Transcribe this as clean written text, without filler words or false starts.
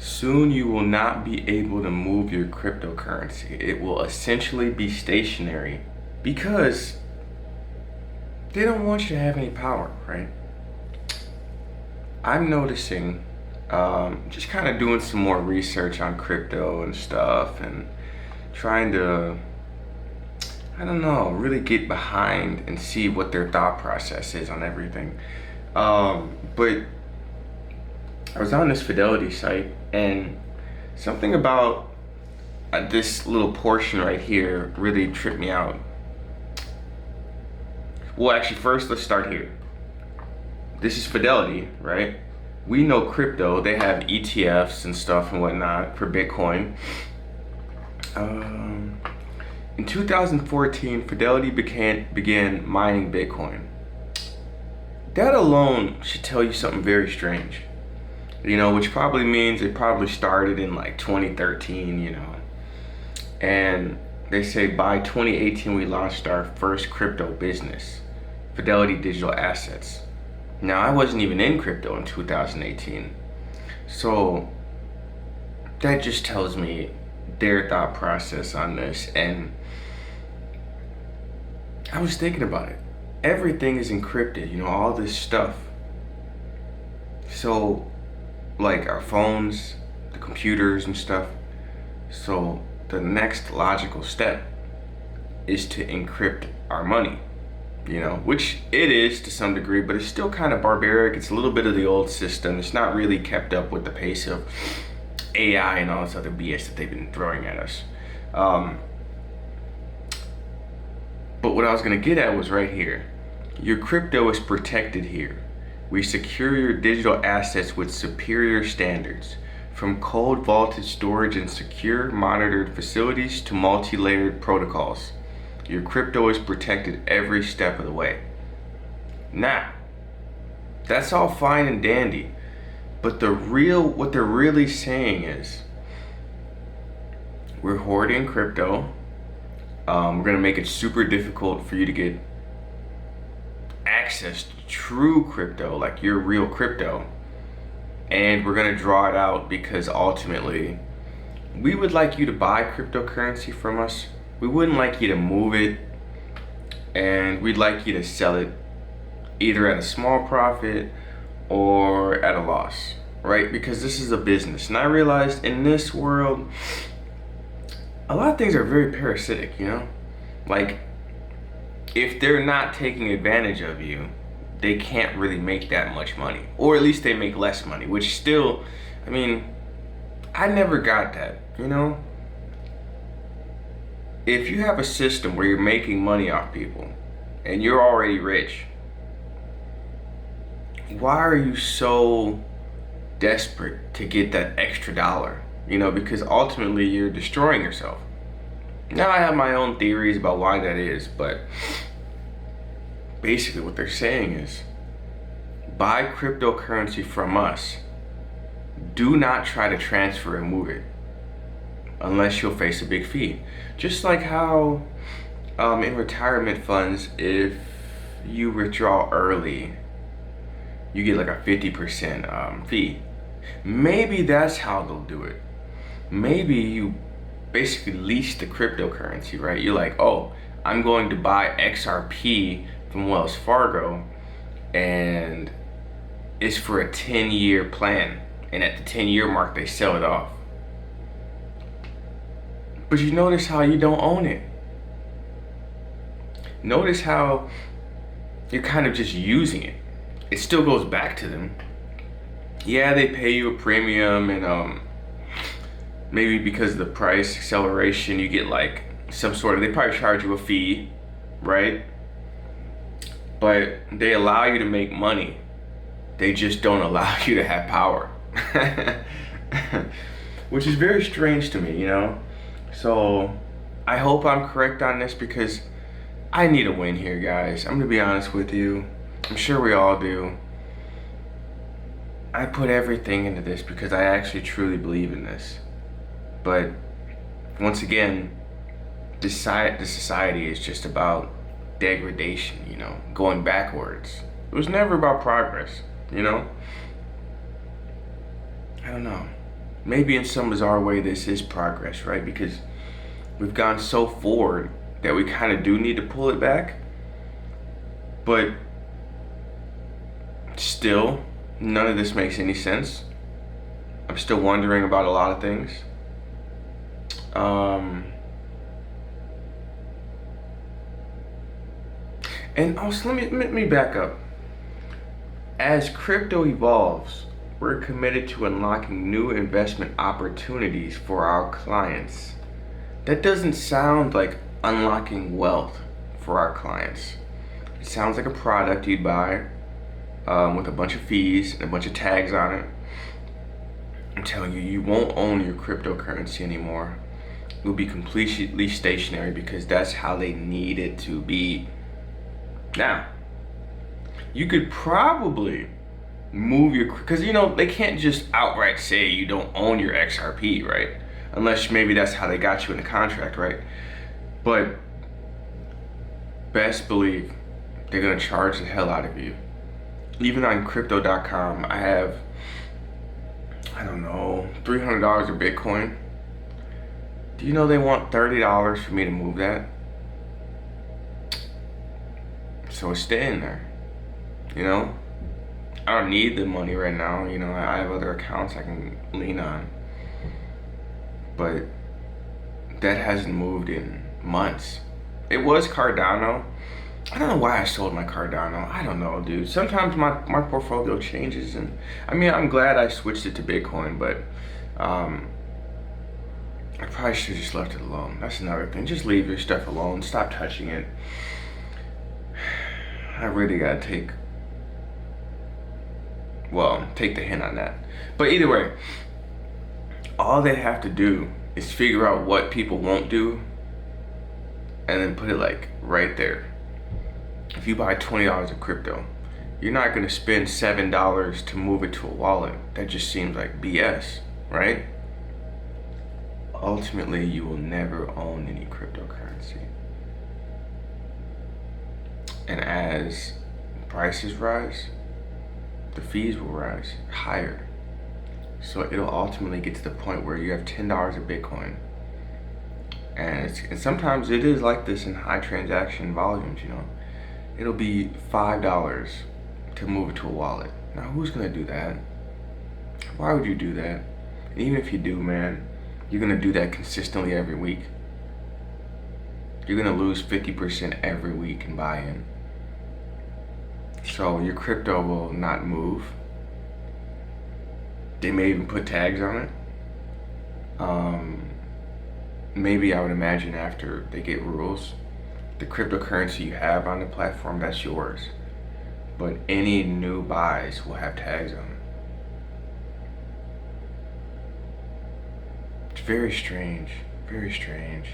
Soon you will not be able to move your cryptocurrency. It will essentially be stationary because they don't want you to have any power, right? I'm noticing, just kind of doing some more research on crypto and stuff and trying to, I don't know, really get behind and see what their thought process is on everything. But I was on this Fidelity site and something about this little portion right here really tripped me out. Well, actually, first let's start here. This is Fidelity, right? We know crypto, they have ETFs and stuff and whatnot for Bitcoin. In 2014, Fidelity began mining Bitcoin. That alone should tell you something very strange. Which probably means it probably started in like 2013, And they say by 2018 we launched our first crypto business, Fidelity Digital Assets. Now, I wasn't even in crypto in 2018. So that just tells me their thought process on this. And I was thinking about it. Everything is encrypted, all this stuff. So, like our phones, the computers and stuff. So the next logical step is to encrypt our money, which it is to some degree, but it's still kind of barbaric. It's a little bit of the old system. It's not really kept up with the pace of AI and all this other BS that they've been throwing at us. But what I was gonna get at was right here. Your crypto is protected here. We secure your digital assets with superior standards, from cold vaulted storage and secure monitored facilities to multi-layered protocols. Your crypto is protected every step of the way. Now, that's all fine and dandy, but what they're really saying is, we're hoarding crypto. We're gonna make it super difficult for you to get access to true crypto, like your real crypto, and we're gonna draw it out because ultimately we would like you to buy cryptocurrency from us. We wouldn't like you to move it, and we'd like you to sell it either at a small profit or at a loss, right? Because this is a business. And I realized in this world a lot of things are very parasitic, like if they're not taking advantage of you, they can't really make that much money, or at least they make less money, which still, I never got that, If you have a system where you're making money off people and you're already rich, why are you so desperate to get that extra dollar? Because ultimately you're destroying yourself. Now, I have my own theories about why that is, but basically what they're saying is, buy cryptocurrency from us. Do not try to transfer and move it unless you'll face a big fee. Just like how in retirement funds, if you withdraw early, you get like a 50% fee. Maybe that's how they'll do it. Maybe you basically lease the cryptocurrency, right? You're like, oh, I'm going to buy XRP from Wells Fargo, and it's for a 10-year plan, and at the 10-year mark they sell it off. But you notice how you don't own it. Notice how you're kind of just using it. It still goes back to them. Yeah, they pay you a premium, and maybe because of the price acceleration you get like some sort of, they probably charge you a fee, right? But they allow you to make money. They just don't allow you to have power. Which is very strange to me, So I hope I'm correct on this, because I need a win here, guys. I'm gonna be honest with you. I'm sure we all do. I put everything into this because I actually truly believe in this. But once again, this society is just about degradation, going backwards. It was never about progress, I don't know. maybe in some bizarre way this is progress, right? Because we've gone so forward that we kind of do need to pull it back. But still, none of this makes any sense. I'm still wondering about a lot of things. And also, let me back up. As crypto evolves, we're committed to unlocking new investment opportunities for our clients. That doesn't sound like unlocking wealth for our clients. It sounds like a product you'd buy with a bunch of fees and a bunch of tags on it. I'm telling you, you won't own your cryptocurrency anymore. It will be completely stationary because that's how they need it to be. Now, you could probably move your, because they can't just outright say you don't own your XRP, right? Unless maybe that's how they got you in the contract, right? But best believe they're gonna charge the hell out of you. Even on crypto.com, I have, I don't know, $300 of Bitcoin. Do you know they want $30 for me to move that? So it's staying there. I don't need the money right now. I have other accounts I can lean on. But that hasn't moved in months. It was Cardano. I don't know why I sold my Cardano. I don't know, dude. Sometimes my portfolio changes, and I'm glad I switched it to Bitcoin, but I probably should have just left it alone. That's another thing. Just leave your stuff alone. Stop touching it. I really gotta take the hint on that. But either way, all they have to do is figure out what people won't do and then put it like right there. If you buy $20 of crypto, you're not gonna spend $7 to move it to a wallet. That just seems like BS, right? Ultimately, you will never own any cryptocurrency. And as prices rise, the fees will rise higher. So it'll ultimately get to the point where you have $10 of Bitcoin. And sometimes it is like this in high transaction volumes, It'll be $5 to move it to a wallet. Now who's gonna do that? Why would you do that? And even if you do, man, you're gonna do that consistently every week. You're gonna lose 50% every week in buy-in. So your crypto will not move. They may even put tags on it. Maybe I would imagine after they get rules, the cryptocurrency you have on the platform, that's yours. But any new buys will have tags on it. It's very strange, very strange.